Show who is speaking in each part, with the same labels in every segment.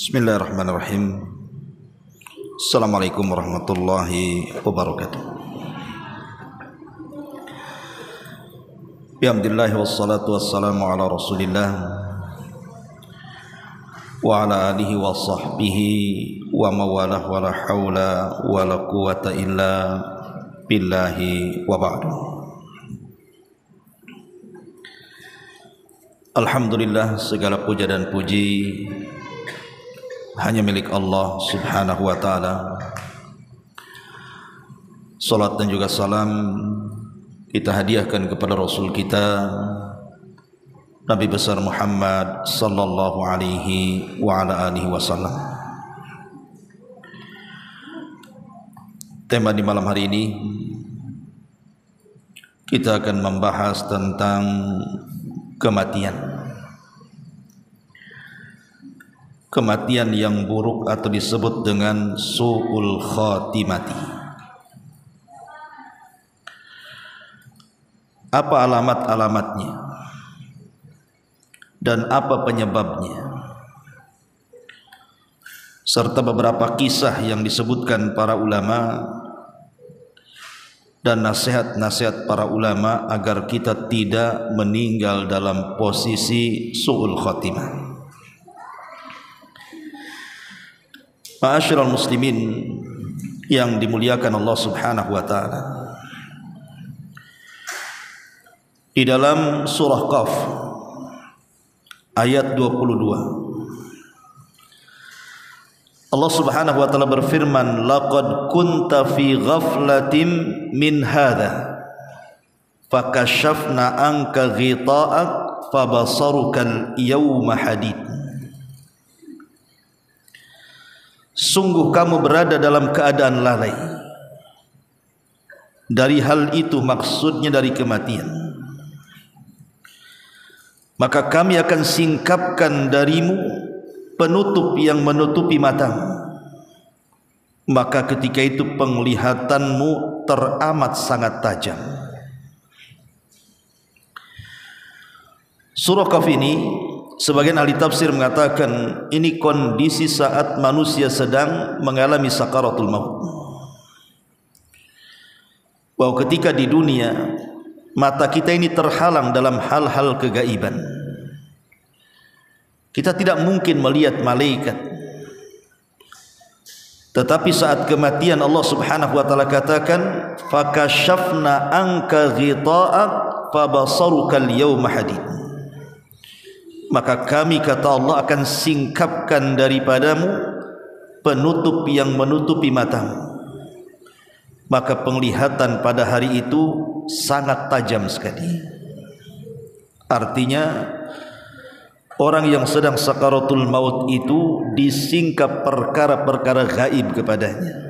Speaker 1: Bismillahirrahmanirrahim. Assalamualaikum warahmatullahi wabarakatuh. Alhamdulillah wassalatu wassalamu ala Rasulillah wa ala alihi wa sahbihi wa mawalah wa la hawla wa la quwata illa billahi wa ba'du. Alhamdulillah, segala puja dan puji hanya milik Allah subhanahu wa ta'ala. Salat dan juga salam kita hadiahkan kepada Rasul kita Nabi besar Muhammad sallallahu alaihi wa ala alihi wasallam. Tema di malam hari ini kita akan membahas tentang kematian. Kematian yang buruk atau disebut dengan su'ul khatimati. Apa alamat-alamatnya dan apa penyebabnya, serta beberapa kisah yang disebutkan para ulama dan nasihat-nasihat para ulama agar kita tidak meninggal dalam posisi su'ul khatimah. Ma'asyiral muslimin yang dimuliakan Allah subhanahu wa ta'ala, di dalam surah Qaf ayat 22 Allah subhanahu wa ta'ala berfirman, laqad kunta fi ghaflatin min hadha fakashafna anka ghita'ak fabasarukal yawma hadid. Sungguh kamu berada dalam keadaan lalai dari hal itu, maksudnya dari kematian. Maka kami akan singkapkan darimu penutup yang menutupi matamu. Maka ketika itu penglihatanmu teramat sangat tajam. Surah Qaf ini, sebagian ahli tafsir mengatakan ini kondisi saat manusia sedang mengalami sakaratul maut. Bahwa ketika di dunia mata kita ini terhalang dalam hal-hal kegaiban. Kita tidak mungkin melihat malaikat. Tetapi saat kematian Allah subhanahu wa ta'ala katakan, fakashafna anka ghita'ak fabasarukal yawma hadid. Maka kami, kata Allah, akan singkapkan daripadamu penutup yang menutupi matamu. Maka penglihatan pada hari itu sangat tajam sekali. Artinya orang yang sedang sakaratul maut itu disingkap perkara-perkara gaib kepadanya.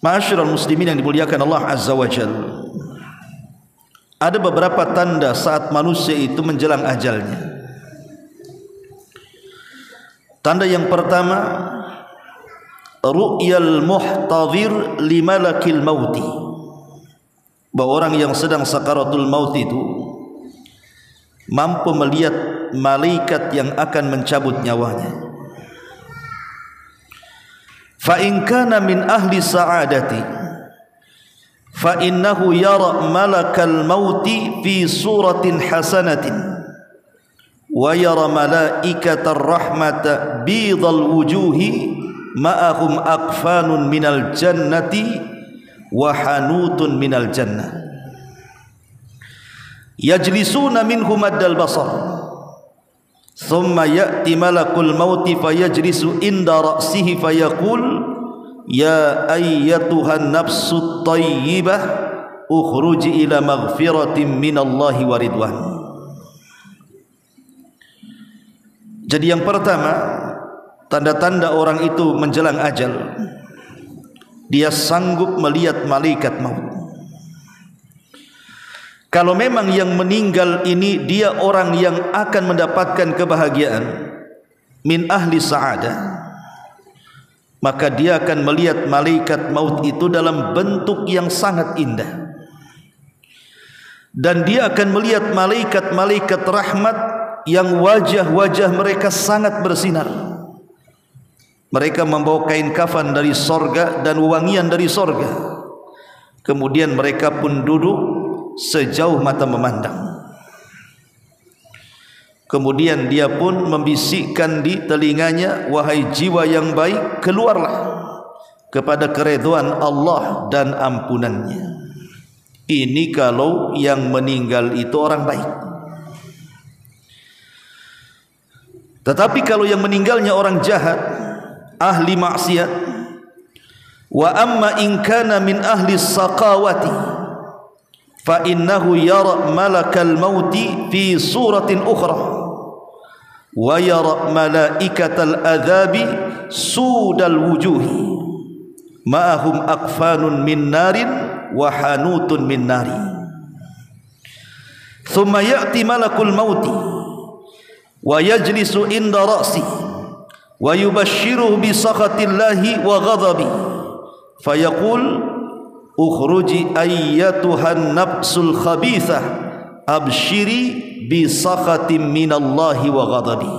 Speaker 1: Ma'asyiral muslimin yang dimuliakan Allah azza wa jalla, ada beberapa tanda saat manusia itu menjelang ajalnya. Tanda yang pertama, ru'yal muhtadhir li malakil mauti. Bahwa orang yang sedang sakaratul maut itu mampu melihat malaikat yang akan mencabut nyawanya. Fa in kana min ahli sa'adati fa innahu yara malakal mauti fi suratin hasanatin wa yara malaikatar rahmata bidal wujuhi ma'ahum aqfanun minal jannati wa hanutun minal jannah yajlisuna minhu maddal basar thumma ya'ti malakul mauti fayajlisu inda ra'sihi fayaqul ya ayyatuhan nafsut tayyibah ukhruji ila maghfiratin minallahi wa ridwan. Jadi yang pertama, tanda-tanda orang itu menjelang ajal, dia sanggup melihat malaikat maut. Kalau memang yang meninggal ini dia orang yang akan mendapatkan kebahagiaan, min ahli sa'adah, maka dia akan melihat malaikat maut itu dalam bentuk yang sangat indah. Dan dia akan melihat malaikat-malaikat rahmat yang wajah-wajah mereka sangat bersinar. Mereka membawa kain kafan dari sorga dan wangian dari sorga. Kemudian mereka pun duduk sejauh mata memandang. Kemudian dia pun membisikkan di telinganya, wahai jiwa yang baik, keluarlah kepada keridhaan Allah dan ampunannya. Ini kalau yang meninggal itu orang baik. Tetapi kalau yang meninggalnya orang jahat, ahli maksiat, wa amma in kana min ahli saqawati fa innahu yara malakal mauti fi suratin ukhra wa yara malaikatal adzabi sudal wujuhi ma'ahum akfanun min narin wa hanutun min nari thumma ya'ti malakul mauti wa yajlisu inda ra'si wa yubashshiruhu bi sakhatillahi wa ghadabi fayaqul ukhruji ayyatuhan nafsul khabithah abshiri bi sakhatin minallahi wa ghadabi.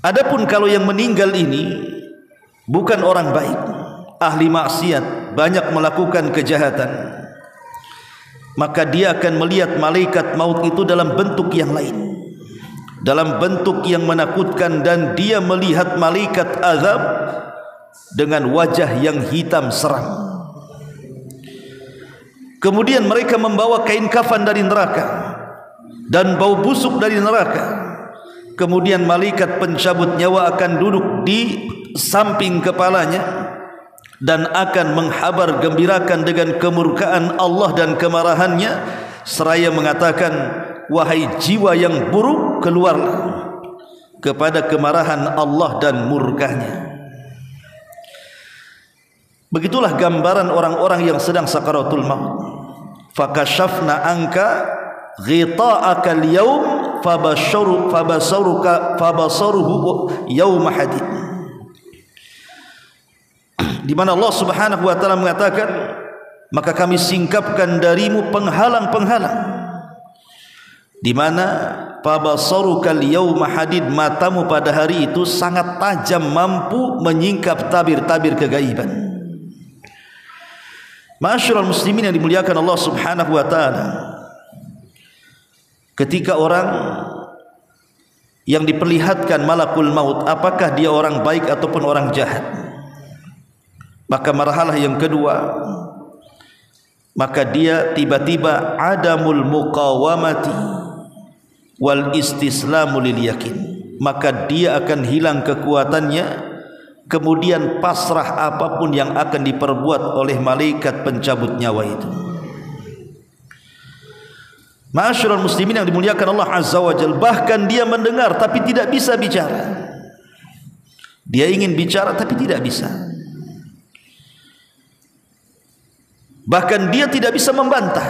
Speaker 1: Adapun kalau yang meninggal ini bukan orang baik, ahli maksiat, banyak melakukan kejahatan, maka dia akan melihat malaikat maut itu dalam bentuk yang lain, dalam bentuk yang menakutkan, dan dia melihat malaikat azab dengan wajah yang hitam seram. Kemudian mereka membawa kain kafan dari neraka dan bau busuk dari neraka. Kemudian malaikat pencabut nyawa akan duduk di samping kepalanya dan akan menghabar gembirakan dengan kemurkaan Allah dan kemarahannya, seraya mengatakan, wahai jiwa yang buruk, keluarlah kepada kemarahan Allah dan murkanya. Begitulah gambaran orang-orang yang sedang sakaratul maut. Fakashafna anka ghita'aka al-yawm fabasaruhu yawma hadid. Di mana Allah Subhanahu wa taala mengatakan, maka kami singkapkan darimu penghalang-penghalang, di mana fabasaruka al-yawma hadid, matamu pada hari itu sangat tajam, mampu menyingkap tabir-tabir kegaiban. Ma'asyiral muslimin yang dimuliakan Allah Subhanahu wa taala, ketika orang yang diperlihatkan malakul maut, apakah dia orang baik ataupun orang jahat, maka marhalah yang kedua, maka dia tiba-tiba adamul muqawamati wal istislamu lil yakin, maka dia akan hilang kekuatannya, kemudian pasrah apapun yang akan diperbuat oleh malaikat pencabut nyawa itu. Ma'asyiral muslimin yang dimuliakan Allah Azza wa Jalla, bahkan dia mendengar tapi tidak bisa bicara. Dia ingin bicara tapi tidak bisa. Bahkan dia tidak bisa membantah.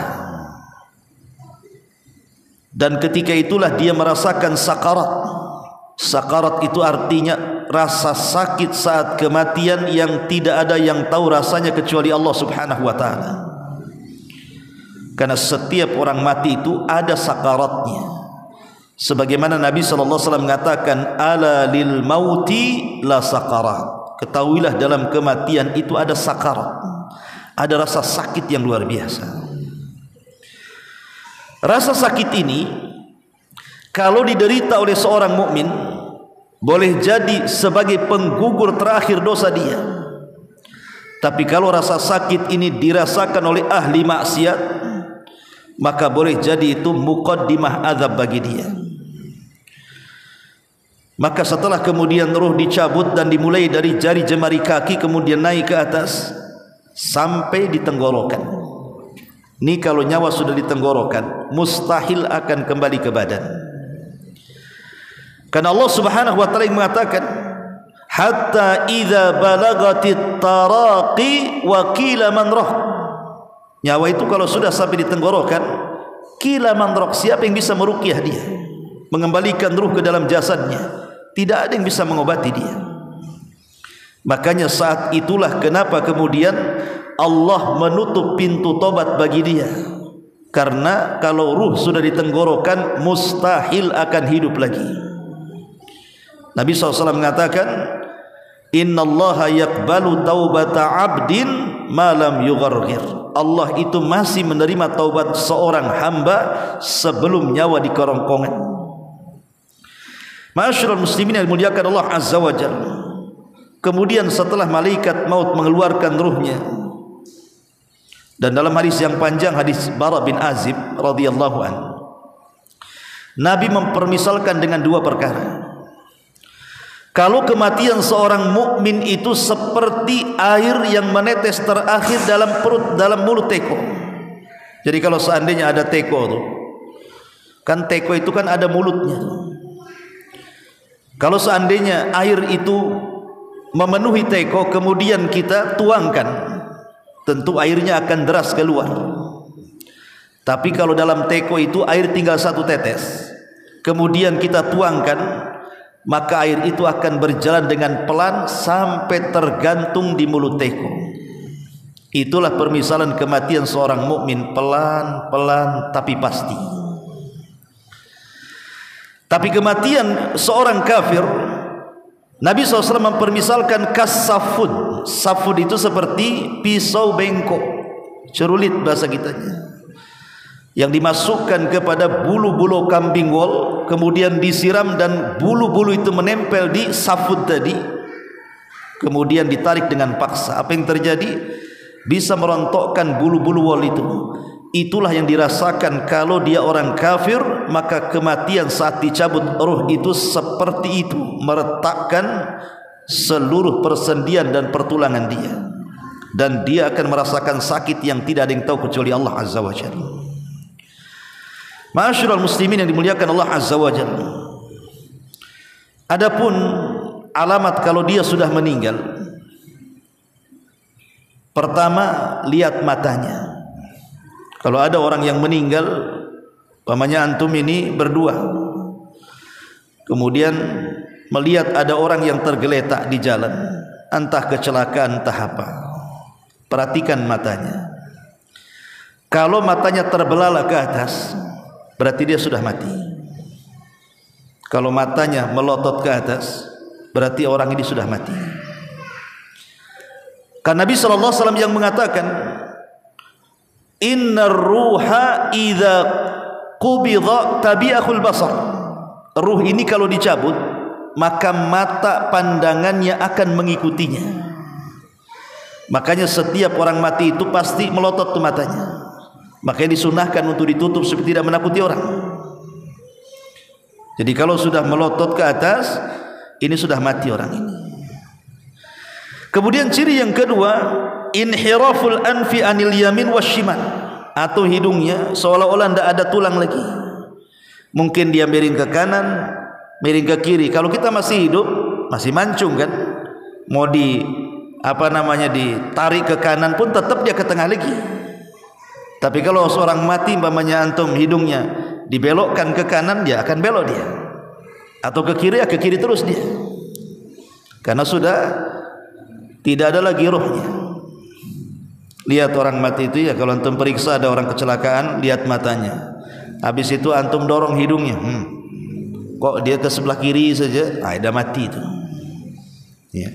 Speaker 1: Dan ketika itulah dia merasakan sakarat. Sakarat itu artinya rasa sakit saat kematian yang tidak ada yang tahu rasanya kecuali Allah Subhanahu wa taala. Karena setiap orang mati itu ada sakaratnya. Sebagaimana Nabi sallallahu alaihi wasallam mengatakan, ala lil mauti la sakarat. Ketahuilah dalam kematian itu ada sakarat. Ada rasa sakit yang luar biasa. Rasa sakit ini kalau diderita oleh seorang mukmin, boleh jadi sebagai penggugur terakhir dosa dia. Tapi kalau rasa sakit ini dirasakan oleh ahli maksiat, maka boleh jadi itu muqaddimah azab bagi dia. Maka setelah kemudian roh dicabut dan dimulai dari jari jemari kaki, kemudian naik ke atas sampai di tenggorokan. Ini kalau nyawa sudah di tenggorokan, mustahil akan kembali ke badan. Karena Allah Subhanahu wa taala mengatakan, hatta idza balagatit taraqi wa qila man rah. Nyawa itu kalau sudah sampai di tenggorokan, qila man rah, siapa yang bisa meruqyah dia, mengembalikan ruh ke dalam jasadnya? Tidak ada yang bisa mengobati dia. Makanya saat itulah kenapa kemudian Allah menutup pintu tobat bagi dia. Karena kalau ruh sudah di tenggorokan mustahil akan hidup lagi. Nabi SAW mengatakan, innallaha yaqbalu taubata abdin ma lam yugharghir. Allah itu masih menerima taubat seorang hamba sebelum nyawa di kerongkongan. Ma'asyiral muslimin yang dimuliakan Allah Azza wa Jalla. Kemudian setelah malaikat maut mengeluarkan ruhnya, dan dalam hadis yang panjang, hadis Bara bin Azib radhiyallahu anhu, Nabi mempermisalkan dengan dua perkara. Kalau kematian seorang mukmin itu seperti air yang menetes terakhir dalam mulut teko. Jadi kalau seandainya ada teko tuh, kan teko itu kan ada mulutnya. Kalau seandainya air itu memenuhi teko kemudian kita tuangkan, tentu airnya akan deras keluar. Tapi kalau dalam teko itu air tinggal satu tetes, kemudian kita tuangkan, maka air itu akan berjalan dengan pelan sampai tergantung di mulut teko. Itulah permisalan kematian seorang mukmin, pelan-pelan tapi pasti. Tapi kematian seorang kafir, Nabi SAW mempermisalkan kasafud. Safud itu seperti pisau bengkok, cerulit bahasa kitanya, yang dimasukkan kepada bulu-bulu kambing wol, kemudian disiram dan bulu-bulu itu menempel di safud tadi, kemudian ditarik dengan paksa. Apa yang terjadi? Bisa merontokkan bulu-bulu wol itu. Itulah yang dirasakan kalau dia orang kafir. Maka kematian saat dicabut roh itu seperti itu, meretakkan seluruh persendian dan pertulangan dia, dan dia akan merasakan sakit yang tidak ada yang tahu kecuali Allah Azza wa Jalla. Ma'asyiral muslimin yang dimuliakan Allah Azza wa Jalla. Adapun alamat kalau dia sudah meninggal, pertama lihat matanya. Kalau ada orang yang meninggal, umpamanya antum ini berdua, kemudian melihat ada orang yang tergeletak di jalan, entah kecelakaan entah apa, perhatikan matanya. Kalau matanya terbelalak ke atas, berarti dia sudah mati. Kalau matanya melotot ke atas, berarti orang ini sudah mati. Karena Nabi SAW yang mengatakan, innar ruha idza qubidha tabi'ahul basar. Ruh ini kalau dicabut, maka mata pandangannya akan mengikutinya. Makanya setiap orang mati itu pasti melotot tuh matanya. Makanya disunahkan untuk ditutup supaya tidak menakuti orang. Jadi kalau sudah melotot ke atas, ini sudah mati orang ini. Kemudian ciri yang kedua, inhiraful anfi anil yamin wasyimal, atau hidungnya seolah-olah tidak ada tulang lagi. Mungkin dia miring ke kanan, miring ke kiri. Kalau kita masih hidup, masih mancung kan, mau ditarik ke kanan pun tetap dia ke tengah lagi. Tapi kalau seorang mati, umpamanya antum hidungnya dibelokkan ke kanan, dia akan belok dia, atau ke kiri, ya ke kiri terus dia, karena sudah tidak ada lagi rohnya. Lihat orang mati itu ya, kalau antum periksa ada orang kecelakaan, lihat matanya. Habis itu antum dorong hidungnya, kok dia ke sebelah kiri saja, sudah mati itu ya.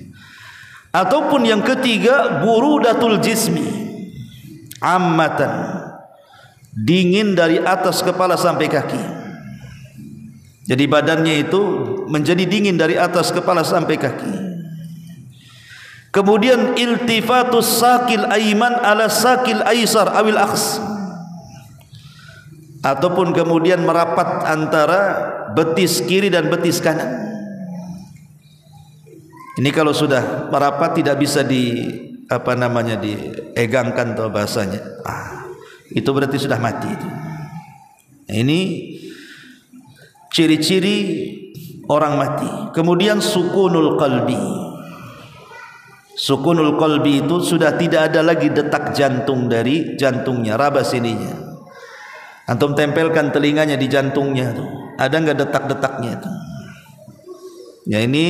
Speaker 1: Ataupun yang ketiga, burudatul jismi ammatan, dingin dari atas kepala sampai kaki. Jadi badannya itu menjadi dingin dari atas kepala sampai kaki. Kemudian iltifatus sakil aiman ala sakil aisar awil akhs, ataupun kemudian merapat antara betis kiri dan betis kanan. Ini kalau sudah merapat tidak bisa diegangkan atau bahasanya, itu berarti sudah mati itu. Ini ciri-ciri orang mati. Kemudian sukunul qalbi. Sukunul qalbi itu sudah tidak ada lagi detak jantung dari jantungnya, raba sininya. Antum tempelkan telinganya di jantungnya tuh, ada enggak detak-detaknya itu? Ya, ini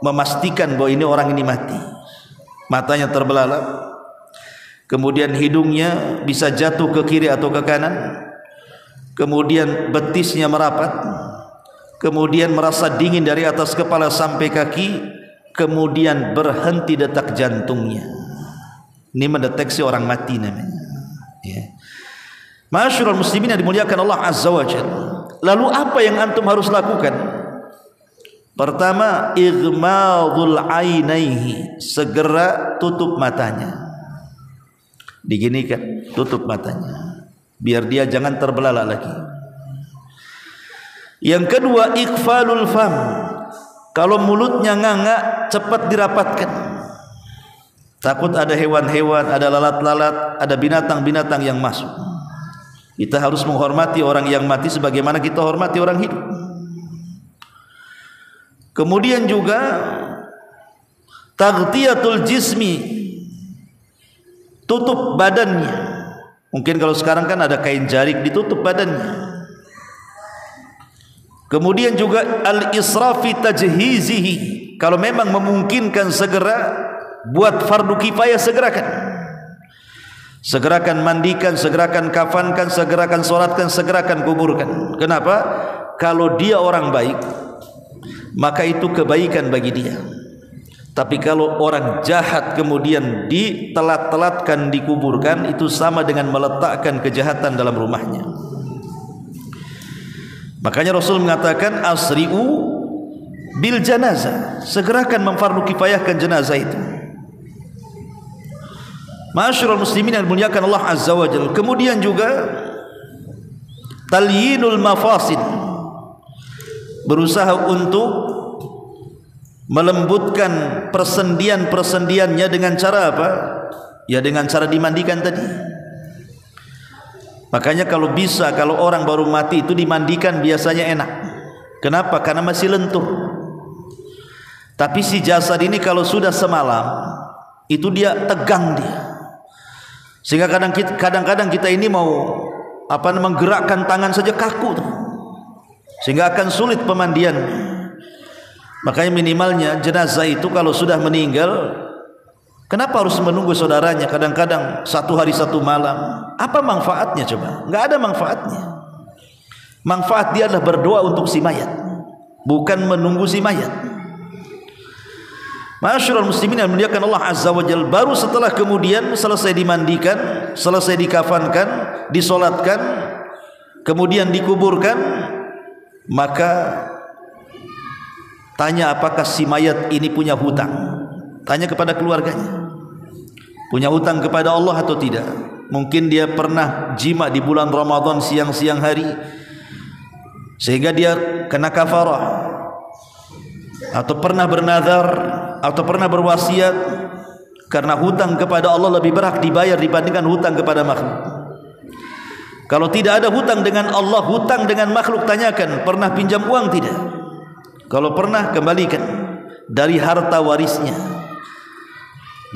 Speaker 1: memastikan bahwa ini orang ini mati. Matanya terbelalak, kemudian hidungnya bisa jatuh ke kiri atau ke kanan, kemudian betisnya merapat, kemudian merasa dingin dari atas kepala sampai kaki, kemudian berhenti detak jantungnya. Ini mendeteksi orang mati namanya, ya. Ma'asyiral muslimin yang dimuliakan Allah Azza wa Jalla. Lalu apa yang antum harus lakukan? Pertama, ighmadul ainaihi, segera tutup matanya. Diginikan, tutup matanya biar dia jangan terbelalak lagi. Yang kedua, iqfalul fam, kalau mulutnya nganga cepat dirapatkan. Takut ada hewan-hewan, ada lalat-lalat, ada binatang-binatang yang masuk. Kita harus menghormati orang yang mati sebagaimana kita hormati orang hidup. Kemudian juga taghtiyatul jismi, tutup badannya. Mungkin kalau sekarang kan ada kain jarik, ditutup badannya. Kemudian juga al-israfi tajhizihi, kalau memang memungkinkan segera buat fardu kifayah, segerakan. Segerakan mandikan, segerakan kafankan, segerakan solatkan, segerakan kuburkan. Kenapa? Kalau dia orang baik, maka itu kebaikan bagi dia. Tapi kalau orang jahat kemudian ditelat-telatkan, dikuburkan, itu sama dengan meletakkan kejahatan dalam rumahnya. Makanya Rasul mengatakan asri'u bil janazah, segerakan memfardu kifayahkan jenazah itu. Ma'asyiral muslimin yang dimuliakan Allah Azza wa Jalla. Kemudian juga talyinul mafasid, berusaha untuk melembutkan persendian-persendiannya dengan cara apa? Ya dengan cara dimandikan tadi. Makanya kalau bisa, kalau orang baru mati itu dimandikan biasanya enak. Kenapa? Karena masih lentur. Tapi si jasad ini kalau sudah semalam itu dia tegang dia. Sehingga kadang-kadang kita ini mau menggerakkan tangan saja kaku tuh. Sehingga akan sulit pemandian. Makanya minimalnya jenazah itu kalau sudah meninggal, kenapa harus menunggu saudaranya kadang-kadang 1 hari 1 malam? Apa manfaatnya coba? Enggak ada manfaatnya. Manfaat dia adalah berdoa untuk si mayat, bukan menunggu si mayat. Ma'asyiral muslimin yang dimuliakan Allah Azza wa Jalla, baru setelah kemudian selesai dimandikan, selesai dikafankan, disolatkan, kemudian dikuburkan, maka tanya apakah si mayat ini punya hutang. Tanya kepada keluarganya, punya hutang kepada Allah atau tidak. Mungkin dia pernah jima di bulan Ramadan siang-siang hari sehingga dia kena kafarah, atau pernah bernazar, atau pernah berwasiat, karena hutang kepada Allah lebih berhak dibayar dibandingkan hutang kepada makhluk. Kalau tidak ada hutang dengan Allah, hutang dengan makhluk, tanyakan pernah pinjam uang tidak? Kalau pernah, kembalikan dari harta warisnya.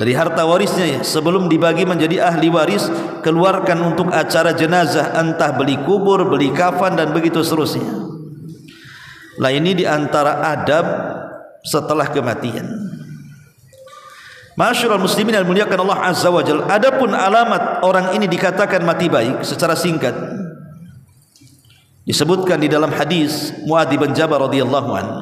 Speaker 1: Dari harta warisnya ya, sebelum dibagi menjadi ahli waris, keluarkan untuk acara jenazah, entah beli kubur, beli kafan, dan begitu seterusnya. Lah ini diantara adab setelah kematian. Ma'asyiral muslimin yang dimuliakan Allah Azza wa Jalla. Adapun alamat orang ini dikatakan mati baik secara singkat disebutkan di dalam hadis Muadz bin Jabal radhiyallahu anhu.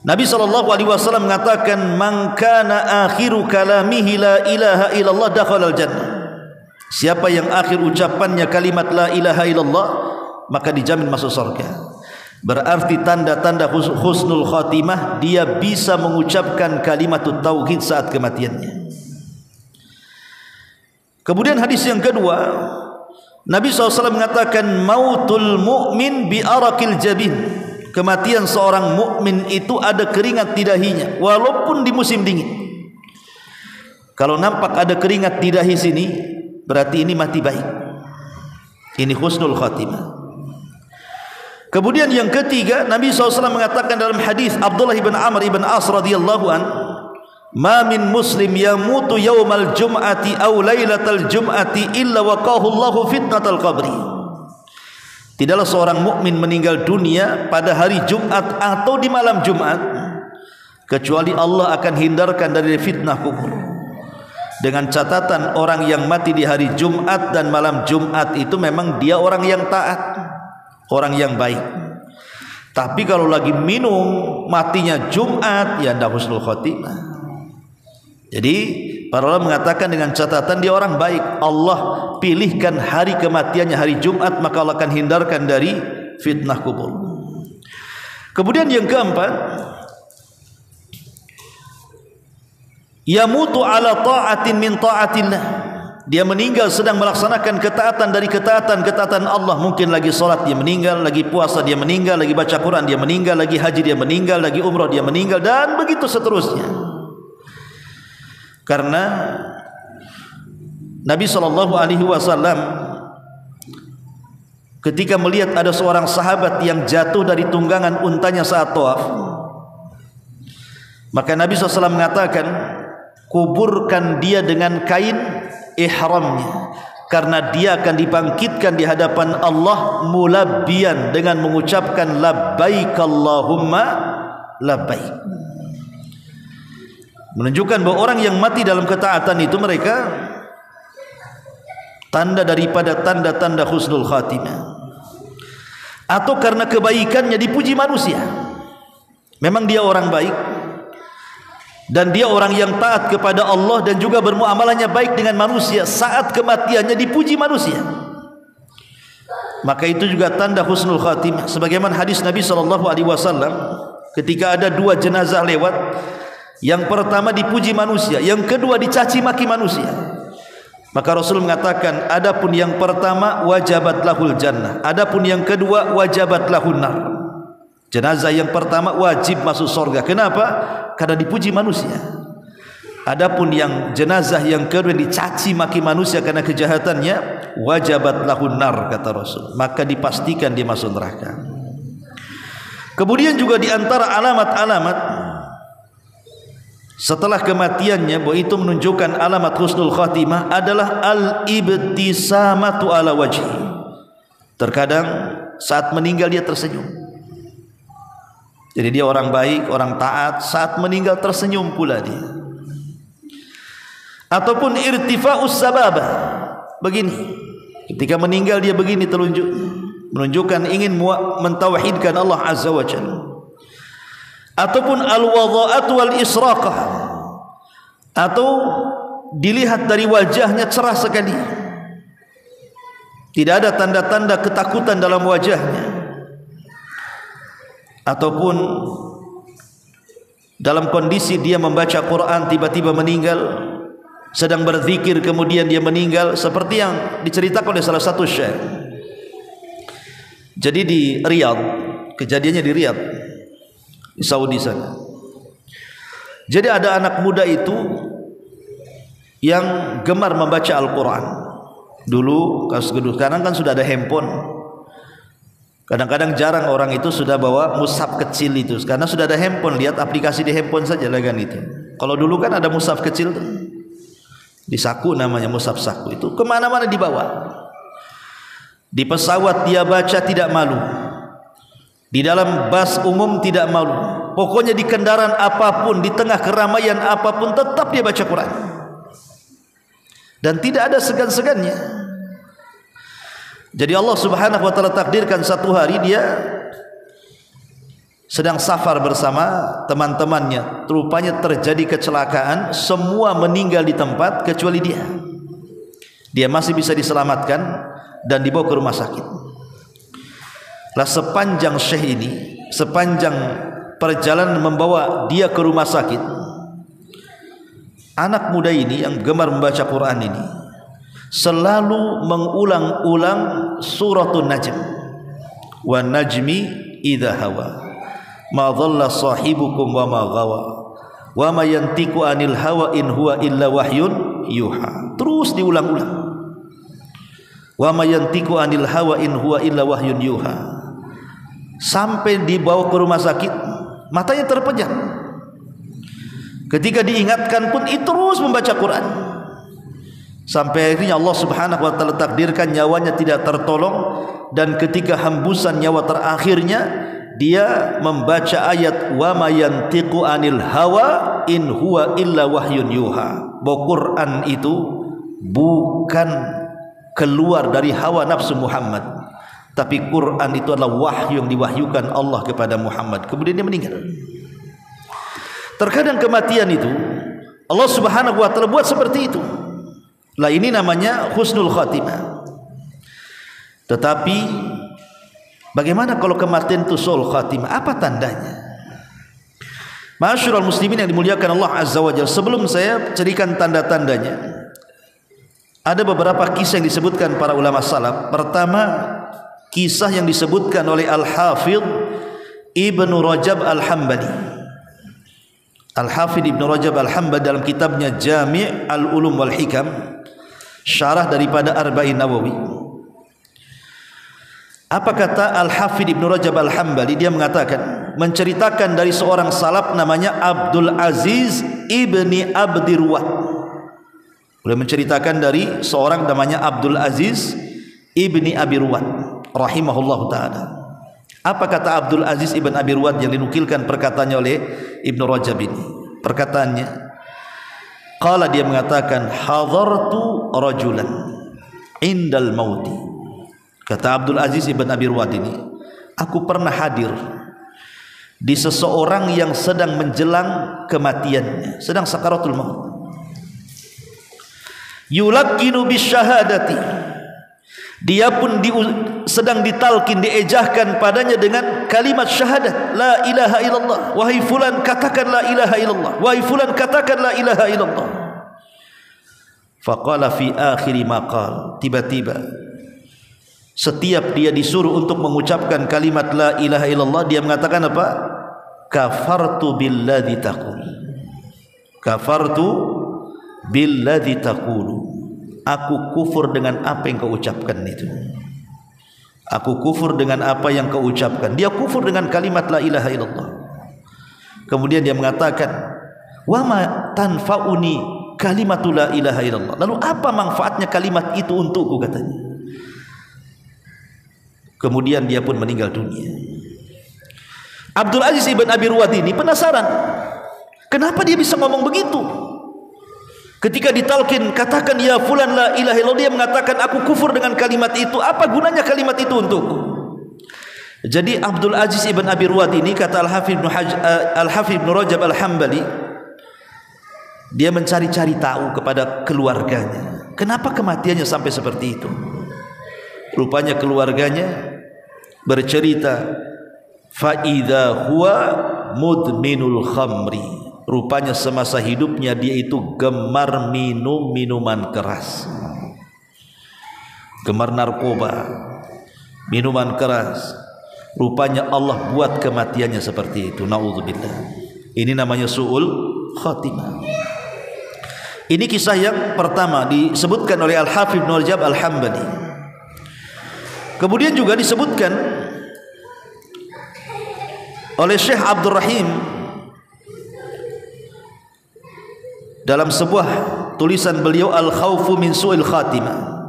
Speaker 1: Nabi SAW mengatakan, man kana akhiru kalamihi la ilaha illallah dakhala al-jannah. Siapa yang akhir ucapannya kalimat la ilaha illallah, maka dijamin masuk surga. Berarti tanda-tanda husnul khatimah, dia bisa mengucapkan kalimatut tauhid saat kematiannya. Kemudian hadis yang kedua, Nabi SAW mengatakan mautul mu'min bi arakil jabin. Kematian seorang mukmin itu ada keringat di dahinya walaupun di musim dingin. Kalau nampak ada keringat di dahi sini, berarti ini mati baik. Ini husnul khatimah. Kemudian yang ketiga, Nabi SAW mengatakan dalam hadis Abdullah bin Amr bin As radhiyallahu an, ma min muslim yamutu yaumal jum'ati aw lailatal jum'ati illa waqahu Allahu fitnatal qabri. Tidaklah seorang mukmin meninggal dunia pada hari Jumat atau di malam Jumat kecuali Allah akan hindarkan dari fitnah kubur. dengan catatan orang yang mati di hari Jumat dan malam Jumat itu memang dia orang yang taat, orang yang baik. Tapi kalau lagi minum matinya Jumat, ya ndak husnul khotimah. Jadi para ulama mengatakan dengan catatan dia orang baik, Allah pilihkan hari kematiannya hari Jumat, maka Allah akan hindarkan dari fitnah kubur. Kemudian yang keempat, yamutu ala ta'atin min ta'atillah. Dia meninggal sedang melaksanakan ketaatan dari ketaatan Allah. Mungkin lagi salat dia meninggal, lagi puasa dia meninggal, lagi baca Quran dia meninggal, lagi haji dia meninggal, lagi umrah dia meninggal, dan begitu seterusnya. Karena Nabi SAW ketika melihat ada seorang sahabat yang jatuh dari tunggangan untanya saat tawaf, maka Nabi SAW mengatakan, kuburkan dia dengan kain ihramnya, karena dia akan dibangkitkan di hadapan Allah mulabbiyan, dengan mengucapkan labbaik Allahumma labbaik. Menunjukkan bahwa orang yang mati dalam ketaatan itu mereka tanda daripada tanda-tanda husnul khatimah. Atau karena kebaikannya dipuji manusia, memang dia orang baik dan dia orang yang taat kepada Allah dan juga bermuamalahnya baik dengan manusia, saat kematiannya dipuji manusia, maka itu juga tanda husnul khatimah. Sebagaimana hadis Nabi SAW ketika ada dua jenazah lewat, yang pertama dipuji manusia, yang kedua dicaci maki manusia, maka Rasul mengatakan, adapun yang pertama wajabat lahul jannah, adapun yang kedua wajabat lahun nar. Jenazah yang pertama wajib masuk surga. Kenapa? Karena dipuji manusia. Adapun yang jenazah yang kedua dicaci maki manusia karena kejahatannya, wajabat lahun nar, kata Rasul, maka dipastikan dia masuk neraka. Kemudian juga di antara alamat-alamat setelah kematiannya, bahwa itu menunjukkan alamat husnul khatimah, adalah al-ibtisamatu ala wajhi. Terkadang saat meninggal dia tersenyum. Jadi dia orang baik, orang taat, saat meninggal tersenyum pula dia. Ataupun irtifa'us sababah, begini, ketika meninggal dia begini telunjuk, menunjukkan ingin mentauhidkan Allah Azza wa Jalla. Ataupun al-wadha'atu wal-israqah, atau dilihat dari wajahnya cerah sekali, tidak ada tanda-tanda ketakutan dalam wajahnya. Ataupun dalam kondisi dia membaca Quran tiba-tiba meninggal, sedang berzikir kemudian dia meninggal, seperti yang diceritakan oleh salah satu syekh. Jadi di Riyadh, kejadiannya di Riyadh, di Saudi sana. Jadi ada anak muda itu yang gemar membaca Al-Quran. Dulu, sekarang kan sudah ada handphone. Kadang-kadang jarang orang itu sudah bawa mushaf kecil itu, karena sudah ada handphone, lihat aplikasi di handphone saja lah kan itu. Kalau dulu kan ada mushaf kecil tuh, di saku namanya mushaf saku, itu kemana-mana dibawa. Di pesawat dia baca tidak malu, di dalam bus umum tidak malu, pokoknya di kendaraan apapun, di tengah keramaian apapun, tetap dia baca Quran dan tidak ada segan-segannya. Jadi Allah Subhanahu wa taala takdirkan satu hari dia sedang safar bersama teman-temannya, rupanya terjadi kecelakaan, semua meninggal di tempat kecuali dia. Dia masih bisa diselamatkan dan dibawa ke rumah sakit. Lah sepanjang syekh ini, sepanjang perjalanan membawa dia ke rumah sakit, anak muda ini yang gemar membaca Quran ini selalu mengulang-ulang suratul Najm, wa najmi idza hawa ma dhalla sahibukum wa ma ghawa wa ma yantiqu anil hawa in huwa illa wahyun yuha. Terus diulang-ulang, wa ma yantiqu anil hawa in huwa illa wahyun yuha, sampai dibawa ke rumah sakit, matanya terpejam. Ketika diingatkan pun terus membaca Quran, sampai akhirnya Allah Subhanahu wa taala takdirkan nyawanya tidak tertolong, dan ketika hembusan nyawa terakhirnya dia membaca ayat wa ma yantiqu anil hawa in huwa illa wahyun yuha, bahwa Quran itu bukan keluar dari hawa nafsu Muhammad, tapi Quran itu adalah wahyu yang diwahyukan Allah kepada Muhammad. Kemudian dia meninggal. Terkadang kematian itu Allah Subhanahu wa taala buat seperti itu. Lah ini namanya husnul khatimah. Tetapi bagaimana kalau kematian itu su'ul khatimah? Apa tandanya? Ma'asyiral muslimin yang dimuliakan Allah Azza wa Jalla, sebelum saya ceritakan tanda-tandanya, ada beberapa kisah yang disebutkan para ulama salaf. Pertama, kisah yang disebutkan oleh Al-Hafidh Ibnu Rajab Al-Hambali. Al-Hafidh Ibnu Rajab Al-Hambali dalam kitabnya Jami' Al-Ulum wal Hikam, syarah daripada Arba'in Nawawi. Apa kata Al-Hafidh Ibnu Rajab Al-Hambali? Dia mengatakan, menceritakan dari seorang salaf namanya Abdul Aziz Ibni Abdirwat. Beliau menceritakan dari seorang namanya Abdul Aziz Ibni Abirwat rahimahullah ta'ala. Apa kata Abdul Aziz Ibn Abirwat yang dinukilkan perkataannya oleh Ibnu Rajab ini? Perkataannya, qala, dia mengatakan, hadartu rajulan indal mauti. Kata Abdul Aziz Ibn Abirwat ini, aku pernah hadir di seseorang yang sedang menjelang kematiannya, sedang sakaratul maut. Yulakkinu bisyahadati, dia pun sedang ditalkin, diejahkan padanya dengan kalimat syahadat, la ilaha illallah. Wahai fulan, katakan la ilaha illallah. Wahai fulan, katakan la ilaha illallah. Faqala fi akhiri maqal, tiba-tiba setiap dia disuruh untuk mengucapkan kalimat la ilaha illallah, dia mengatakan apa? Kafartu billadzi taqul. Kafartu billadzi taqulu. Aku kufur dengan apa yang kau ucapkan itu. Aku kufur dengan apa yang kau ucapkan. Dia kufur dengan kalimat la ilaha illallah. Kemudian dia mengatakan, wa ma tanfa'uni kalimatu la ilaha illallah. Lalu apa manfaatnya kalimat itu untukku, katanya. Kemudian dia pun meninggal dunia. Abdul Aziz Ibn Abirwat ini penasaran, kenapa dia bisa ngomong begitu? Ketika ditalkin, katakan ya fulan la ilaha illallah, dia mengatakan aku kufur dengan kalimat itu. Apa gunanya kalimat itu untukku? Jadi Abdul Aziz Ibn Abirwat ini, kata Al-Hafidh Ibn Rajab Al-Hambali, dia mencari-cari tahu kepada keluarganya, kenapa kematiannya sampai seperti itu. Rupanya keluarganya bercerita, fa idza huwa mudminul khamri. Rupanya semasa hidupnya dia itu gemar minum minuman keras, gemar narkoba, minuman keras. Rupanya Allah buat kematiannya seperti itu. Naudzubillah. Ini namanya su'ul khatimah. Ini kisah yang pertama disebutkan oleh Al-Hafidh Ibnu Rajab Al-Hambali. Kemudian juga disebutkan oleh Syekh Abdul Rahim dalam sebuah tulisan beliau, Al-Khawfu min Su'il Khatimah.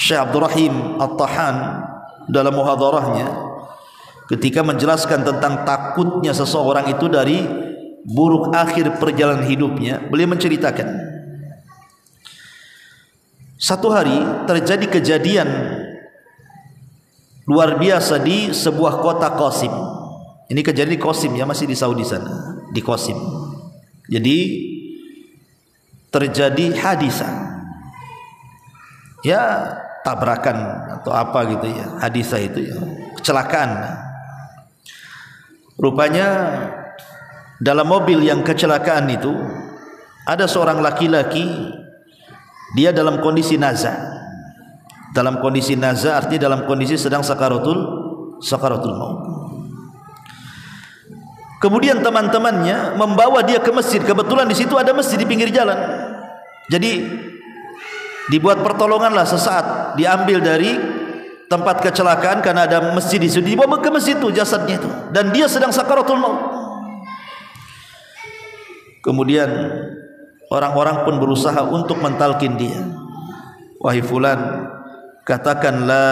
Speaker 1: Syekh Abdul Rahim At-Tahan dalam muhadarahnya ketika menjelaskan tentang takutnya seseorang itu dari buruk akhir perjalanan hidupnya, beliau menceritakan, satu hari terjadi kejadian luar biasa di sebuah kota Qasim. Ini kejadian di Qasim ya, masih di Saudi sana, di Qasim. Jadi terjadi hadisah, ya tabrakan atau apa gitu ya, hadisah itu ya, kecelakaan. Rupanya dalam mobil yang kecelakaan itu ada seorang laki-laki, dia dalam kondisi nazar. Dalam kondisi nazar artinya dalam kondisi sedang sakaratul maut. Kemudian teman-temannya membawa dia ke masjid. Kebetulan di situ ada masjid di pinggir jalan. Jadi dibuat pertolonganlah sesaat, diambil dari tempat kecelakaan karena ada masjid di situ, dibawa ke masjid itu jasadnya itu, dan dia sedang sakaratul maut. Kemudian orang-orang pun berusaha untuk mentalkin dia. Wahai fulan, katakan la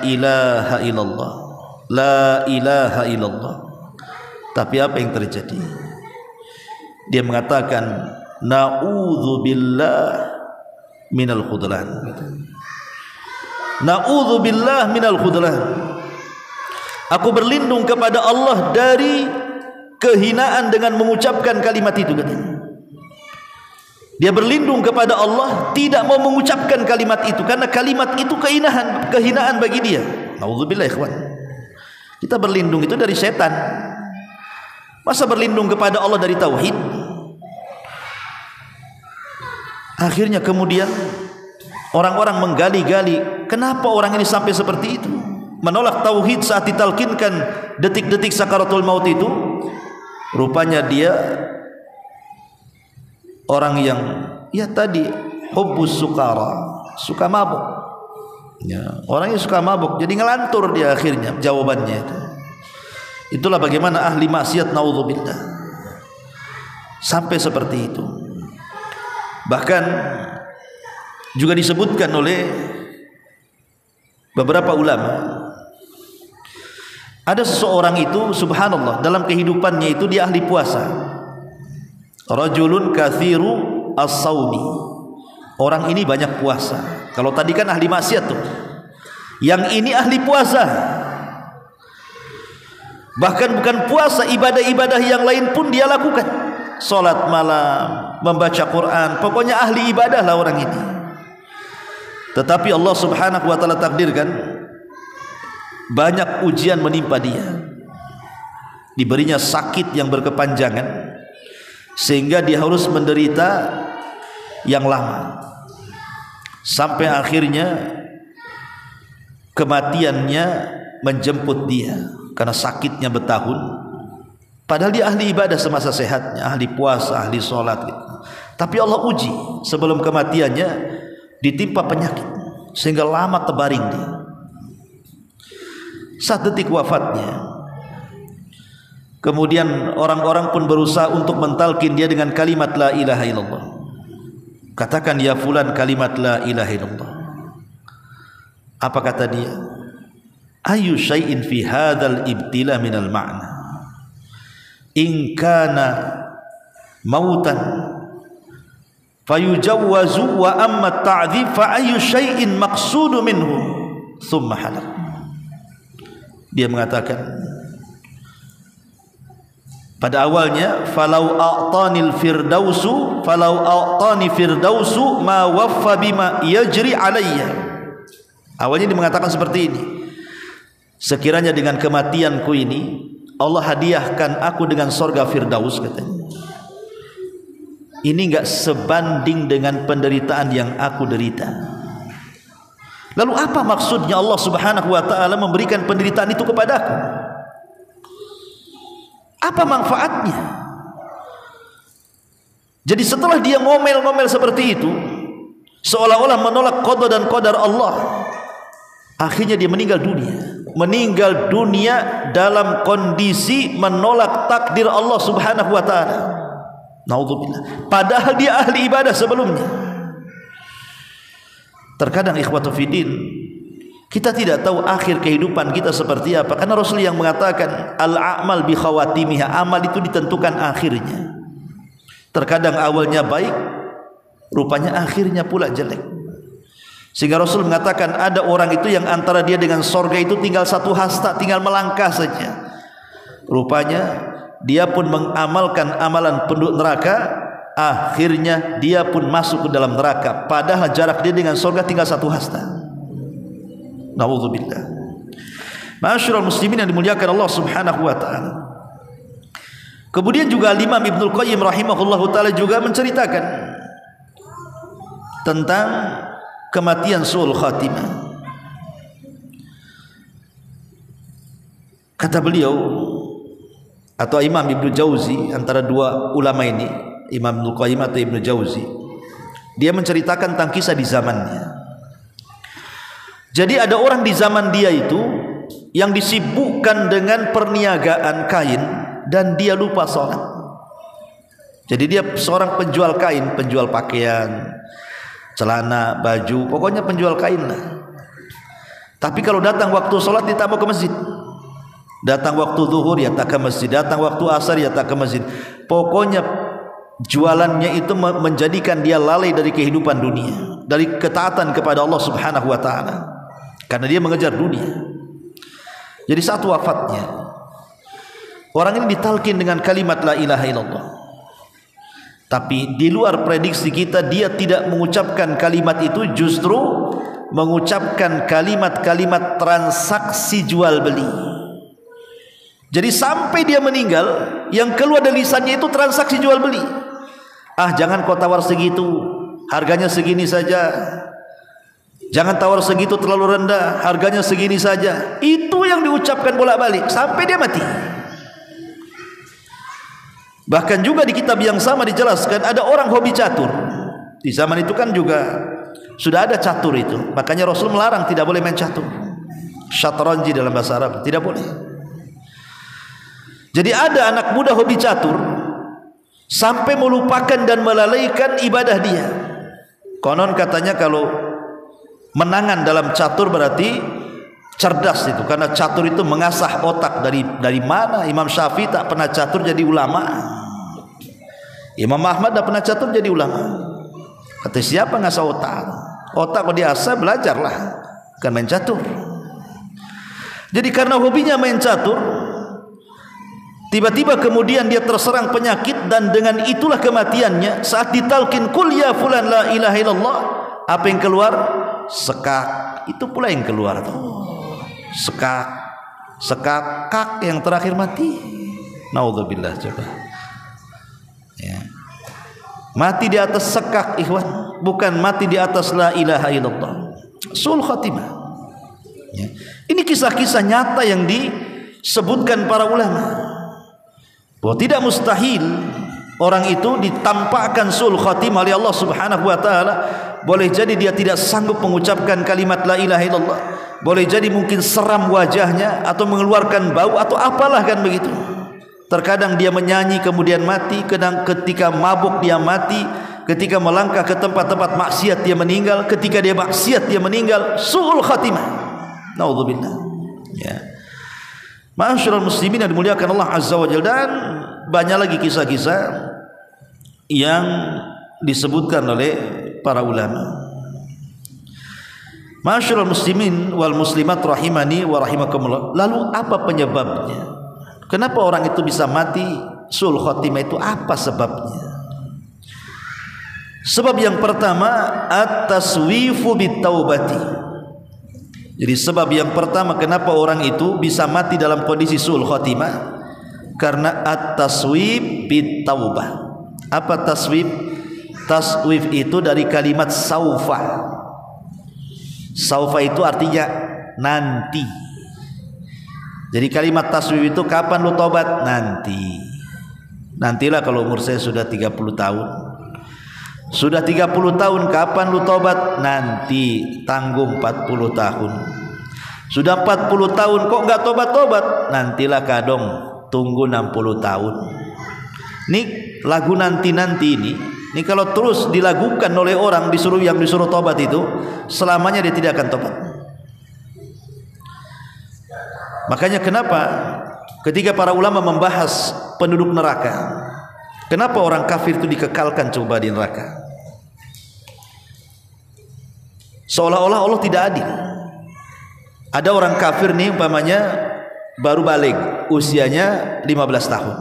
Speaker 1: ilaha illallah. la ilaha illallah. Tapi apa yang terjadi? Dia mengatakan na'udzubillah minal khudlan. Na'udzubillah minal khudlan. Aku berlindung kepada Allah dari kehinaan dengan mengucapkan kalimat itu, katanya. Dia berlindung kepada Allah, tidak mau mengucapkan kalimat itu karena kalimat itu kehinaan bagi dia. Na'udzubillah, ikhwan. Kita berlindung itu dari setan. Masa berlindung kepada Allah dari tauhid? Akhirnya kemudian orang-orang menggali-gali, kenapa orang ini sampai seperti itu? Menolak tauhid saat ditalkinkan detik-detik sakaratul maut itu. Rupanya dia orang yang ya tadi hubbus sukara, suka mabuk. Ya, orang yang suka mabuk, jadi ngelantur dia akhirnya jawabannya itu. Itulah bagaimana ahli maksiat, naudzubillah, sampai seperti itu. Bahkan juga disebutkan oleh beberapa ulama, ada seseorang itu subhanallah dalam kehidupannya itu dia ahli puasa. Rajulun kathiru as-saumi. Orang ini banyak puasa. Kalau tadi kan ahli maksiat tuh. Yang ini ahli puasa. Bahkan bukan puasa, ibadah-ibadah yang lain pun dia lakukan. Salat malam, membaca Quran, pokoknya ahli ibadah lah orang ini. Tetapi Allah Subhanahu wa taala takdirkan banyak ujian menimpa dia. Diberinya sakit yang berkepanjangan sehingga dia harus menderita yang lama. Sampai akhirnya kematiannya menjemput dia karena sakitnya bertahun. Padahal dia ahli ibadah semasa sehatnya, ahli puasa, ahli sholat gitu. Tapi Allah uji sebelum kematiannya ditimpa penyakit sehingga lama terbaring dia. Saat detik wafatnya, kemudian orang-orang pun berusaha untuk mentalkin dia dengan kalimat la ilaha illallah. Katakan ya fulan kalimat la ilaha illallah. Apa kata dia? Ayu syai'in fi hadzal ibtila minal ma'na. In kana mautan fayujawwazu wa amma ta'dzib fa ayu syai'in maqsudu minhu thumma halak. Dia mengatakan pada awalnya falau a'tanil firdausu falau a'tani firdausu ma waffa bima yajri alayya. Awalnya dia mengatakan seperti ini, sekiranya dengan kematianku ini Allah hadiahkan aku dengan sorga firdaus, katanya, ini enggak sebanding dengan penderitaan yang aku derita. Lalu apa maksudnya Allah Subhanahu wa taala memberikan penderitaan itu kepadaku? Apa manfaatnya? Jadi setelah dia ngomel-ngomel seperti itu, seolah-olah menolak qada dan qadar Allah, akhirnya dia meninggal dunia. Meninggal dunia dalam kondisi menolak takdir Allah Subhanahu wa taala. Naudzubillah. Padahal dia ahli ibadah sebelumnya. Terkadang ikhwatu fiddin, kita tidak tahu akhir kehidupan kita seperti apa, karena Rasul yang mengatakan al-a'mal bi khawatimiha, amal itu ditentukan akhirnya. Terkadang awalnya baik, rupanya akhirnya pula jelek. Sehingga Rasul mengatakan ada orang itu yang antara dia dengan sorga itu tinggal satu hasta, tinggal melangkah saja. Rupanya dia pun mengamalkan amalan penduduk neraka, akhirnya dia pun masuk ke dalam neraka, padahal jarak dia dengan sorga tinggal satu hasta. Na'udzubillah. Ma'asyiral muslimin yang dimuliakan Allah Subhanahu wa taala. Kemudian juga Imam Ibnul Qayyim rahimahullahu taala juga menceritakan tentang kematian su'ul khatimah. Kata beliau, atau Imam Ibnu Jauzi, antara dua ulama ini, Imam Ibnul Qayyim atau Ibnu Jauzi, dia menceritakan tentang kisah di zamannya. Jadi ada orang di zaman dia itu yang disibukkan dengan perniagaan kain dan dia lupa sholat. Jadi dia seorang penjual kain, penjual pakaian, celana, baju, pokoknya penjual kain lah. Tapi kalau datang waktu sholat dia tak mau ke masjid. Datang waktu zuhur ya tak ke masjid, datang waktu asar ya tak ke masjid. Pokoknya jualannya itu menjadikan dia lalai dari kehidupan dunia, dari ketaatan kepada Allah Subhanahu wa taala. Karena dia mengejar dunia. Jadi saat wafatnya, orang ini ditalkin dengan kalimat la ilaha illallah. Tapi di luar prediksi kita, dia tidak mengucapkan kalimat itu, justru mengucapkan kalimat-kalimat transaksi jual beli. Jadi sampai dia meninggal, yang keluar dari lisannya itu transaksi jual beli. Ah, jangan kau tawar segitu, harganya segini saja. Jangan tawar segitu, terlalu rendah, harganya segini saja. Itu yang diucapkan bolak-balik sampai dia mati. Bahkan juga di kitab yang sama dijelaskan, ada orang hobi catur. Di zaman itu kan juga sudah ada catur itu. Makanya Rasul melarang, tidak boleh main catur. Syatranji dalam bahasa Arab, tidak boleh. Jadi ada anak muda hobi catur sampai melupakan dan melalaikan ibadah dia. Konon katanya kalau menangan dalam catur berarti cerdas itu, karena catur itu mengasah otak. Dari mana Imam Syafi'i tak pernah catur jadi ulama, Imam Ahmad tak pernah catur jadi ulama. Kata siapa ngasah otak? Otak kalau diasah belajarlah, bukan main catur. Jadi karena hobinya main catur, tiba-tiba kemudian dia terserang penyakit, dan dengan itulah kematiannya. Saat ditalkin kul ya fulan la ilaha illallah, apa yang keluar? Sekak. Itu pula yang keluar tuh. Sekak. Sekak yang terakhir mati. Naudzubillah, coba. Ya. Mati di atas sekak, ikhwan, bukan mati di atas la ilaha illallah. Sul khatimah. Ya. Ini kisah-kisah nyata yang disebutkan para ulama. Bahwa tidak mustahil orang itu ditampakkan sul khatimah oleh Allah Subhanahu wa taala. Boleh jadi dia tidak sanggup mengucapkan kalimat la ilaha illallah. Boleh jadi mungkin seram wajahnya atau mengeluarkan bau atau apalah kan begitu. Terkadang dia menyanyi kemudian mati, kadang ketika mabuk dia mati, ketika melangkah ke tempat-tempat maksiat dia meninggal, ketika dia maksiat dia meninggal. Su'ul khatimah. Naudzubillah. Ya. Ma'asyiral muslimin yang dimuliakan Allah Azza wa Jalla, dan banyak lagi kisah-kisah yang disebutkan oleh para ulama. Ma'asyiral muslimin wal muslimat rahimani wa rahimakumullah. Lalu apa penyebabnya? Kenapa orang itu bisa mati sul khatimah itu? Apa sebabnya? Sebab yang pertama, at-taswifu bit-taubati. Jadi sebab yang pertama kenapa orang itu bisa mati dalam kondisi sul khatimah, karena at-taswib bit-taubah. Apa taswib? Taswib itu dari kalimat saufa. Saufa itu artinya nanti. Jadi kalimat taswib itu kapan lu tobat? Nanti. Nantilah kalau umur saya sudah 30 tahun. Sudah 30 tahun, kapan lu tobat? Nanti. Tanggung 40 tahun. Sudah 40 tahun kok enggak tobat-tobat? Nantilah kadong, tunggu 60 tahun. Nih lagu nanti-nanti ini kalau terus dilakukan oleh orang yang disuruh tobat itu, selamanya dia tidak akan tobat. Makanya kenapa ketika para ulama membahas penduduk neraka, kenapa orang kafir itu dikekalkan coba di neraka? Seolah-olah Allah tidak adil. Ada orang kafir nih umpamanya baru balik, usianya 15 tahun.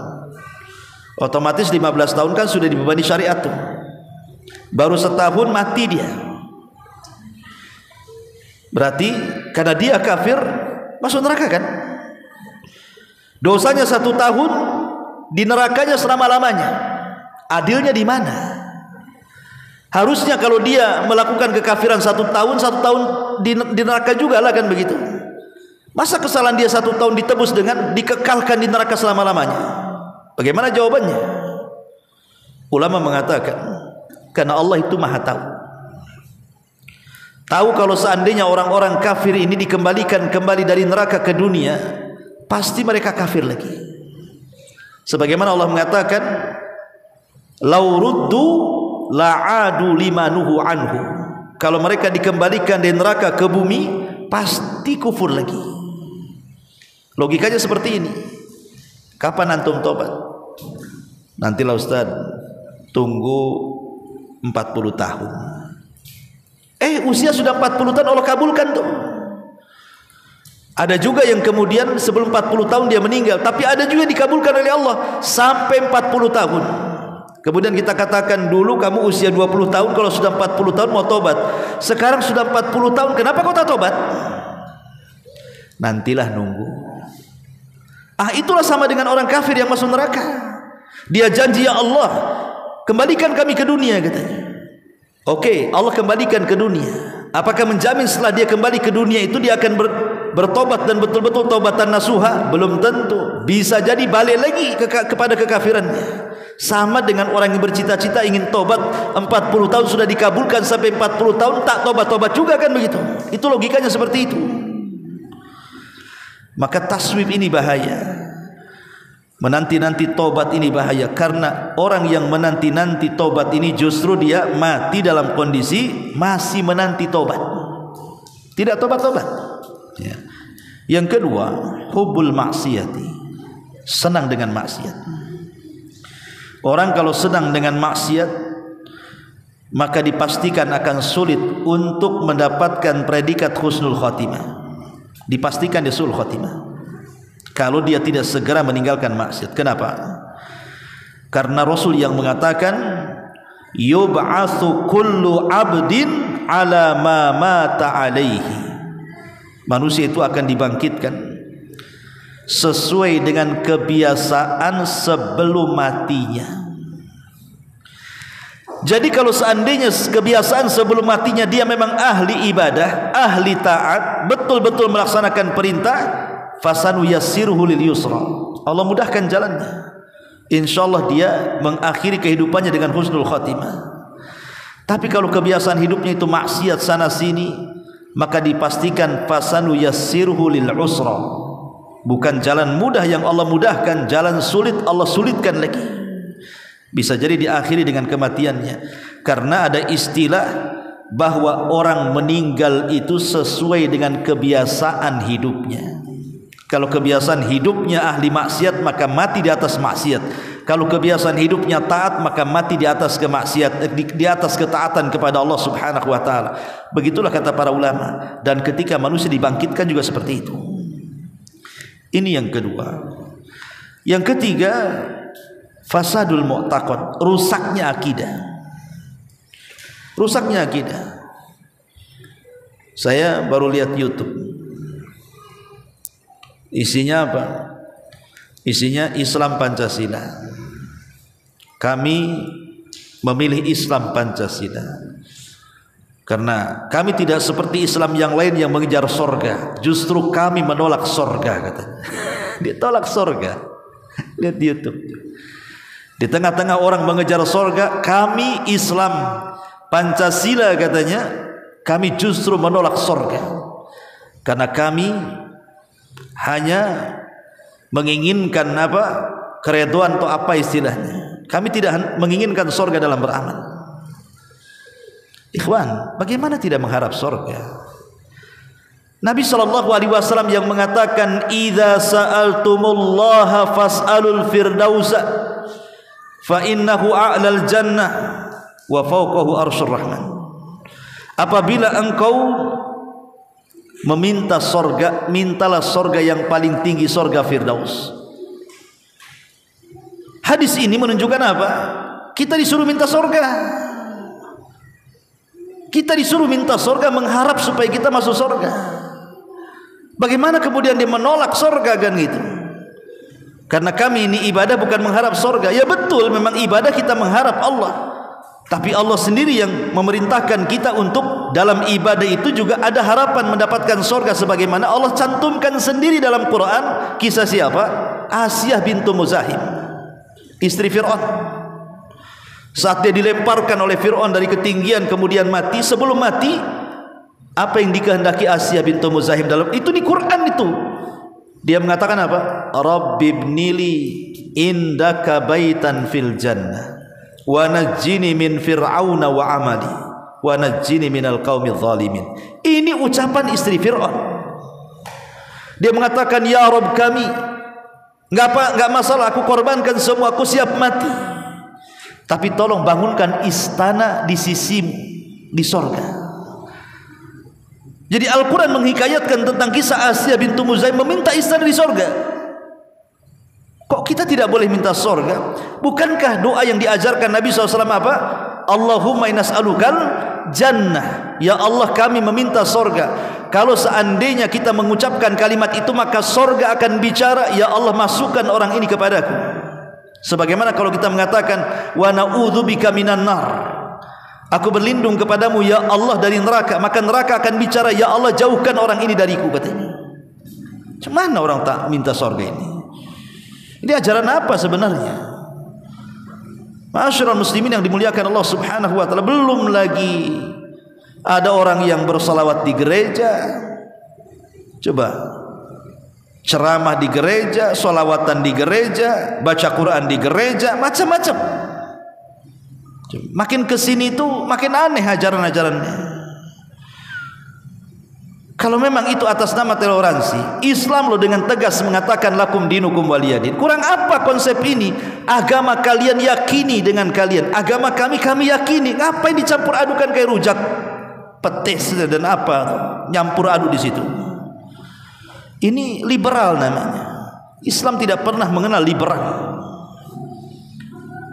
Speaker 1: Otomatis 15 tahun kan sudah dibebani syariat tuh. Baru setahun mati dia. Berarti karena dia kafir masuk neraka kan? Dosanya 1 tahun, di nerakanya selama-lamanya. Adilnya di mana? Harusnya kalau dia melakukan kekafiran 1 tahun di neraka juga lah kan begitu. Masa kesalahan dia 1 tahun ditebus dengan dikekalkan di neraka selama-lamanya? Bagaimana jawabannya? Ulama mengatakan karena Allah itu maha tahu. Tahu kalau seandainya orang-orang kafir ini dikembalikan kembali dari neraka ke dunia, pasti mereka kafir lagi. Sebagaimana Allah mengatakan, "Lau ruddu la'adu limanuhu anhu." Kalau mereka dikembalikan dari neraka ke bumi, pasti kufur lagi. Logikanya seperti ini. Kapan antum tobat? Nantilah Ustaz, tunggu 40 tahun. Usia sudah 40 tahun Allah kabulkan tuh. Ada juga yang kemudian sebelum 40 tahun dia meninggal, tapi ada juga dikabulkan oleh Allah sampai 40 tahun. Kemudian kita katakan, dulu kamu usia 20 tahun, kalau sudah 40 tahun mau tobat. Sekarang sudah 40 tahun, kenapa kau tak tobat? Nantilah nunggu. Itulah sama dengan orang kafir yang masuk neraka. Dia janji, ya Allah, kembalikan kami ke dunia, katanya. Oke, Allah kembalikan ke dunia. Apakah menjamin setelah dia kembali ke dunia itu dia akan bertobat dan betul-betul taubatan nasuha? Belum tentu. Bisa jadi balik lagi kepada kekafirannya. Sama dengan orang yang bercita-cita ingin tobat, 40 tahun sudah dikabulkan, sampai 40 tahun tak tobat-tobat juga, kan begitu. Itu logikanya seperti itu. Maka taswib ini bahaya. Menanti-nanti tobat ini bahaya, karena orang yang menanti-nanti tobat ini justru dia mati dalam kondisi masih menanti tobat, tidak tobat-tobat. Ya. Yang kedua, hubbul maksiati, senang dengan maksiat. Orang kalau senang dengan maksiat, maka dipastikan akan sulit untuk mendapatkan predikat husnul khotimah. Dipastikan dia sul khotimah kalau dia tidak segera meninggalkan maksiat. Kenapa? Karena Rasul yang mengatakan, yub'atsu kullu 'abdin 'ala ma mata 'alaihi. Manusia itu akan dibangkitkan sesuai dengan kebiasaan sebelum matinya. Jadi kalau seandainya kebiasaan sebelum matinya dia memang ahli ibadah, ahli taat, betul-betul melaksanakan perintah, fasanu yassiruhu lil yusra, Allah mudahkan jalannya. Insyaallah dia mengakhiri kehidupannya dengan husnul khatimah. Tapi kalau kebiasaan hidupnya itu maksiat sana sini, maka dipastikan fasanu yassiruhu lil usra, bukan jalan mudah yang Allah mudahkan, jalan sulit Allah sulitkan lagi. Bisa jadi diakhiri dengan kematiannya. Karena ada istilah bahwa orang meninggal itu sesuai dengan kebiasaan hidupnya. Kalau kebiasaan hidupnya ahli maksiat, maka mati di atas maksiat. Kalau kebiasaan hidupnya taat, maka mati di atas kemaksiat, di atas ketaatan kepada Allah Subhanahu wa taala. Begitulah kata para ulama. Dan ketika manusia dibangkitkan juga seperti itu. Ini yang kedua. Yang ketiga, fasadul mu'taqad, rusaknya akidah. Rusaknya akidah. Saya baru lihat YouTube. Isinya apa? Isinya Islam Pancasila. Kami memilih Islam Pancasila karena kami tidak seperti Islam yang lain yang mengejar sorga. Justru kami menolak sorga, katanya. Dia tolak sorga. Lihat di YouTube. Di tengah-tengah orang mengejar sorga, kami Islam Pancasila, katanya, kami justru menolak sorga. Karena kami hanya menginginkan apa? Keredoan atau apa istilahnya. Kami tidak menginginkan sorga dalam beramal. Ikhwan, bagaimana tidak mengharap sorga? Nabi SAW yang mengatakan, idza sa'altumullaha fas'alul firdausa fa innahu a'lal jannah wa fawqahu arsyur rahman. Apabila engkau meminta sorga, mintalah sorga yang paling tinggi, sorga Firdaus. Hadis ini menunjukkan apa? Kita disuruh minta sorga. Kita disuruh minta sorga, mengharap supaya kita masuk sorga. Bagaimana kemudian dia menolak sorga, kan gitu? Karena kami ini ibadah bukan mengharap sorga. Ya betul, memang ibadah kita mengharap Allah. Tapi Allah sendiri yang memerintahkan kita untuk dalam ibadah itu juga ada harapan mendapatkan sorga. Sebagaimana Allah cantumkan sendiri dalam Quran kisah siapa? Asiyah bintu Muzahim, istri Fir'aun. Saat dia dilemparkan oleh Fir'aun dari ketinggian kemudian mati, sebelum mati apa yang dikehendaki Asiyah bintu Muzahim dalam itu di Quran itu? Dia mengatakan apa? Rabbibnili indaka baitan fil jannah wa najjini min fir'auna wa amali wa najjini minal qaumidz zalimin. Ini ucapan istri Fir'aun. Dia mengatakan, ya Rabb kami, enggak masalah, aku korbankan semua, aku siap mati, tapi tolong bangunkan istana di sisimu di sorga. Jadi Al-Quran menghikayatkan tentang kisah Asiyah bintu Muzaim meminta istana di sorga. Kok kita tidak boleh minta sorga? Bukankah doa yang diajarkan Nabi SAW apa? Allahumma inas'alukal jannah. Ya Allah, kami meminta sorga. Kalau seandainya kita mengucapkan kalimat itu, maka sorga akan bicara, ya Allah, masukkan orang ini kepadaku. Sebagaimana kalau kita mengatakan, wa na'udzubika minan nar, aku berlindung kepadamu ya Allah dari neraka, maka neraka akan bicara, ya Allah, jauhkan orang ini dariku, katanya. Cuman orang tak minta sorga ini? Ini ajaran apa sebenarnya? Ma'asyiral muslimin yang dimuliakan Allah Subhanahu wa taala, belum lagi ada orang yang bersalawat di gereja. Coba, ceramah di gereja, sholawatan di gereja, baca Quran di gereja, macam-macam. Makin kesini tuh makin aneh ajaran-ajarannya. Kalau memang itu atas nama toleransi, Islam loh dengan tegas mengatakan lakum dinukum waliyadin. Kurang apa konsep ini? Agama kalian yakini dengan kalian, agama kami yakini. Ngapain dicampur adukan kayak rujak petis dan apa, nyampur adu di situ? Ini liberal namanya. Islam tidak pernah mengenal liberal.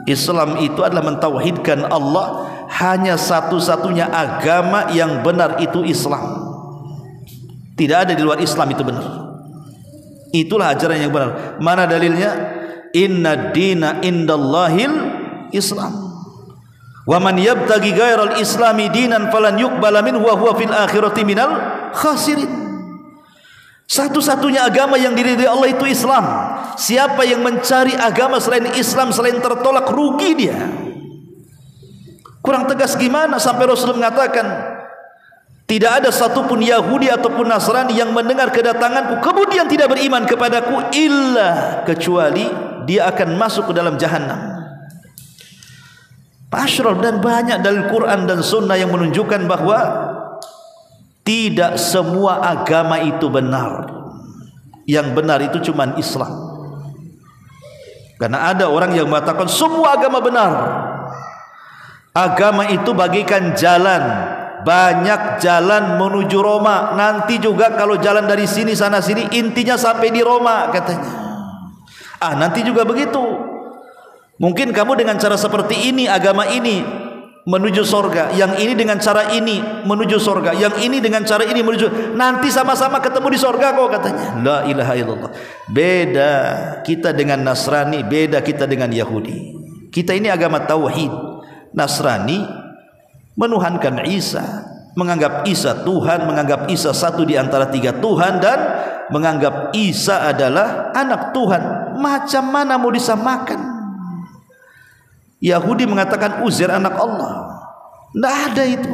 Speaker 1: Islam itu adalah mentauhidkan Allah, hanya satu-satunya agama yang benar itu Islam. Tidak ada di luar Islam itu benar. Itulah ajaran yang benar. Mana dalilnya? Inna dina indallahil Islam. Wa man yabtaghi ghairal islami dinan falan yuqbala minhu wa huwa fil akhirati minal khasirin. Satu-satunya agama yang diridhai Allah itu Islam. Siapa yang mencari agama selain Islam, selain tertolak, rugi dia. Kurang tegas gimana sampai Rasul mengatakan, tidak ada satupun Yahudi ataupun Nasrani yang mendengar kedatanganku kemudian tidak beriman kepadaku, illa kecuali dia akan masuk ke dalam jahanam. Pasyrol, dan banyak dalil Quran dan Sunnah yang menunjukkan bahwa tidak semua agama itu benar. Yang benar itu cuma Islam. Karena ada orang yang mengatakan semua agama benar. Agama itu bagaikan jalan. Banyak jalan menuju Roma. Nanti juga kalau jalan dari sini sana sini, intinya sampai di Roma, katanya. Nanti juga begitu. Mungkin kamu dengan cara seperti ini, agama ini menuju sorga, yang ini dengan cara ini menuju sorga, yang ini dengan cara ini menuju, nanti sama-sama ketemu di sorga kok, katanya. La ilaha illallah. Beda kita dengan Nasrani, beda kita dengan Yahudi. Kita ini agama tauhid. Nasrani menuhankan Isa, menganggap Isa Tuhan, menganggap Isa satu di antara tiga Tuhan, dan menganggap Isa adalah anak Tuhan. Macam mana mau disamakan? Yahudi mengatakan Uzair anak Allah. Tidak ada itu.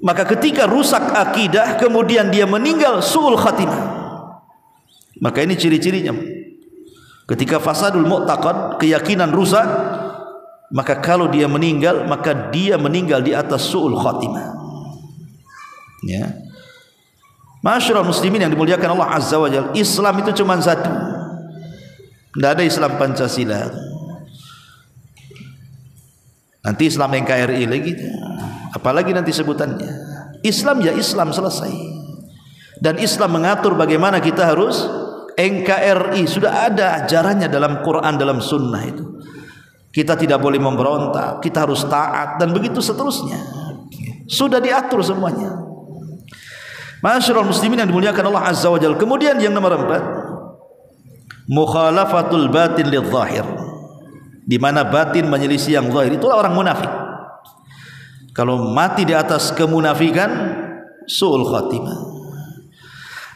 Speaker 1: Maka ketika rusak akidah, kemudian dia meninggal su'ul khatimah. Maka ini ciri-cirinya. Ketika fasadul mu'taqad, keyakinan rusak, maka kalau dia meninggal, maka dia meninggal di atas su'ul khatimah. Ya. Masyarul muslimin yang dimuliakan Allah Azza wa Jalla, Islam itu cuma satu. Tidak ada Islam Pancasila. Nanti Islam NKRI lagi, apalagi nanti sebutannya. Islam ya Islam, selesai. Dan Islam mengatur bagaimana kita harus NKRI. Sudah ada ajarannya dalam Quran, dalam Sunnah itu. Kita tidak boleh memberontak, kita harus taat, dan begitu seterusnya. Sudah diatur semuanya. Masyarul muslimin yang dimuliakan Allah Azza wa Jalla. Kemudian yang nomor 4, mukhalafatul batin lidh-dhahir, di mana batin menyelisih yang zahir. Itulah orang munafik. Kalau mati di atas kemunafikan, su'ul khatimah.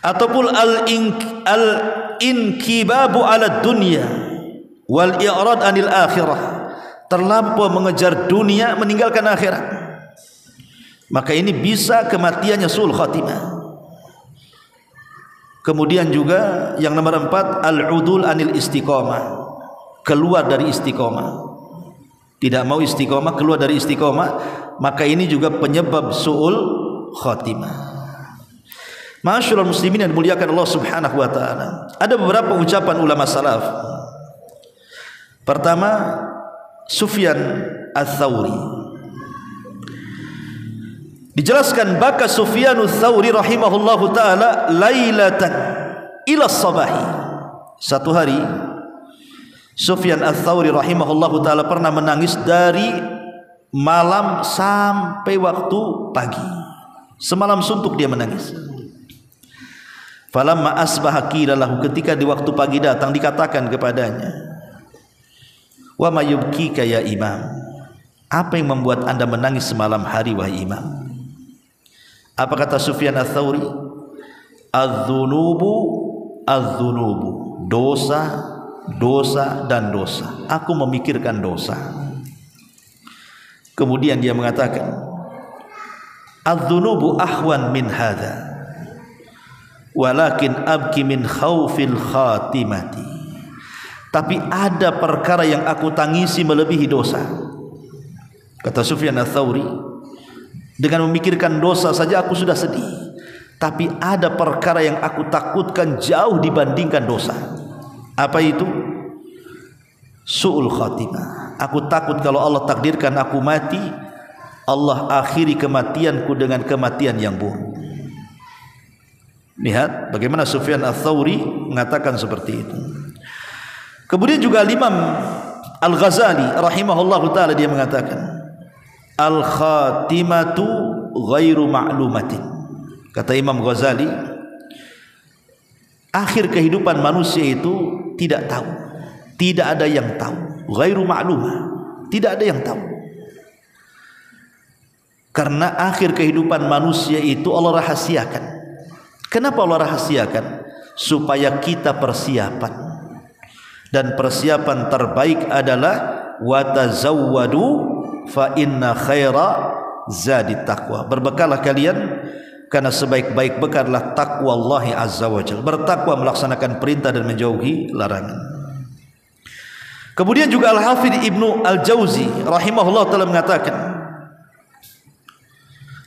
Speaker 1: Ataupun al-inkibabu ala dunya wal i'rad anil akhirah, terlampau mengejar dunia, meninggalkan akhirat. Maka ini bisa kematiannya su'ul khatimah. Kemudian juga yang nomor 4, al-udul anil istiqamah, keluar dari istiqomah, tidak mau istiqomah, keluar dari istiqomah. Maka ini juga penyebab su'ul khatimah. Ma'asyiral muslimin yang dimuliakan Allah Subhanahu wa taala. Ada beberapa ucapan ulama salaf. Pertama, Sufyan Ats-Tsauri. Dijelaskan baka Sufyan Ats-Tsauri rahimahullahu taala lailatan ila sabahi. Satu hari Sufyan Ats-Tsauri rahimahullahu taala pernah menangis dari malam sampai waktu pagi. Semalam suntuk dia menangis. Falamma asbaha qila lahu, ketika di waktu pagi datang dikatakan kepadanya, wa ma yubkika ya imam, apa yang membuat anda menangis semalam hari wahai imam? Apa kata Sufyan Ats-Tsauri? Az-dzunubu az-dzunubu, dosa, dosa dan dosa. Aku memikirkan dosa. Kemudian dia mengatakan, az-dzunubu ahwan min hadza, walakin abki min khaufil khatimati. Tapi ada perkara yang aku tangisi melebihi dosa. Kata Sufyan Ats-Tsauri, dengan memikirkan dosa saja aku sudah sedih, tapi ada perkara yang aku takutkan jauh dibandingkan dosa. Apa itu? Su'ul khatimah. Aku takut kalau Allah takdirkan aku mati, Allah akhiri kematianku dengan kematian yang buruk. Lihat bagaimana Sufyan Ats-Tsauri mengatakan seperti itu. Kemudian juga Imam Al-Ghazali rahimahullahu taala dia mengatakan, al-khatimatu ghairu ma'lumatin. Kata Imam Ghazali, akhir kehidupan manusia itu tidak tahu. Tidak ada yang tahu. Ghairu ma'lumah. Tidak ada yang tahu. Karena akhir kehidupan manusia itu Allah rahasiakan. Kenapa Allah rahasiakan? Supaya kita persiapan. Dan persiapan terbaik adalah watazawwadu fa inna khaira zadit taqwa. Berbekallah kalian karena sebaik-baik bekal adalah taqwa Allah azza wajalla. Bertakwa, melaksanakan perintah dan menjauhi larangan. Kemudian juga Al-Hafidz Ibnu Al-Jauzi rahimahullah taala mengatakan,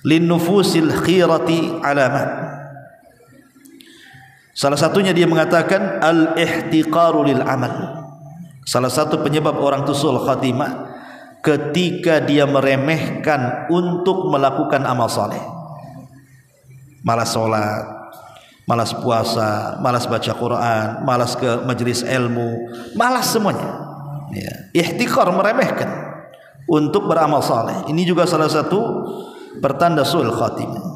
Speaker 1: lin nufusil khirati alamat. Salah satunya dia mengatakan al-ihtiqaru lil amal. Salah satu penyebab orang itu su'ul khatimah ketika dia meremehkan untuk melakukan amal saleh. Malas salat, malas puasa, malas baca Quran, malas ke majelis ilmu, malas semuanya. Ya, ihtiqar, meremehkan untuk beramal saleh. Ini juga salah satu pertanda su'ul khatimah.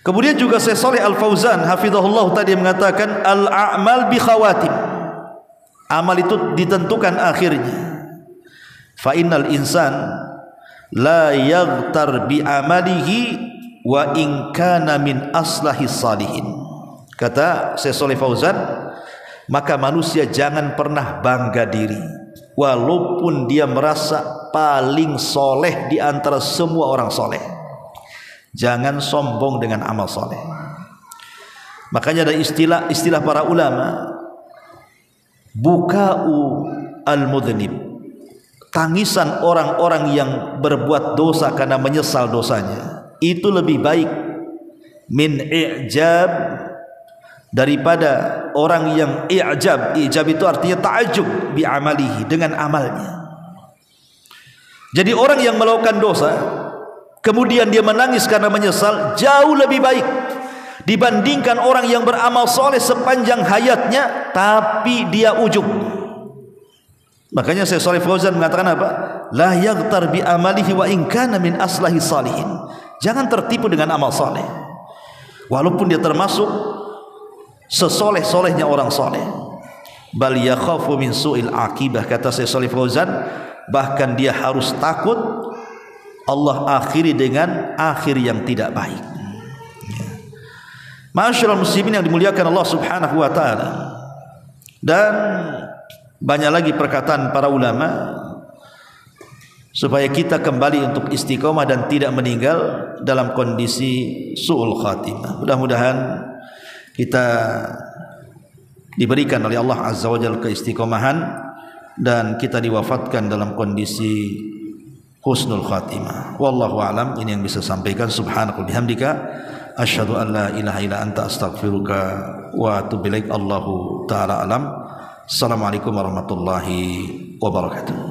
Speaker 1: Kemudian juga Syekh Shalih Al-Fauzan hafizahullah tadi mengatakan al-a'mal bi khawatim. Amal itu ditentukan akhirnya. Fa innal insan la yaghtar bi amalihi wa in kana min aslahis salihin. Kata Syekh Shalih Fauzan, maka manusia jangan pernah bangga diri walaupun dia merasa paling soleh di antara semua orang soleh. Jangan sombong dengan amal soleh. Makanya ada istilah para ulama, buka'u al-mudhnib, tangisan orang-orang yang berbuat dosa karena menyesal dosanya, itu lebih baik min i'jab, daripada orang yang i'jab. I'jab itu artinya ta'ajub bi amalihi, dengan amalnya. Jadi orang yang melakukan dosa kemudian dia menangis karena menyesal, jauh lebih baik dibandingkan orang yang beramal soleh sepanjang hayatnya tapi dia ujub. Makanya Syekh Shalih Fauzan mengatakan apa? La yaghtar bi amalihi wa in kana min aslahi salihin. Jangan tertipu dengan amal soleh walaupun dia termasuk sesoleh-solehnya orang soleh. Bal yakhafu min su'il akibah. Kata Syekh Shalih Fauzan, bahkan dia harus takut Allah akhiri dengan akhir yang tidak baik. Ma'asyiral muslimin yang dimuliakan Allah Subhanahu wa taala. Dan banyak lagi perkataan para ulama supaya kita kembali untuk istiqomah dan tidak meninggal dalam kondisi su'ul khatimah. Mudah-mudahan kita diberikan oleh Allah Azza wa Jalla keistiqomahan dan kita diwafatkan dalam kondisi husnul khatimah. Wallahu a'lam. Ini yang bisa sampaikan. Subhanaka bihamdika asyhadu an la ilaha illa anta astaghfiruka wa atubu ilaik. Allahu taala alam. Assalamualaikum warahmatullahi wabarakatuh.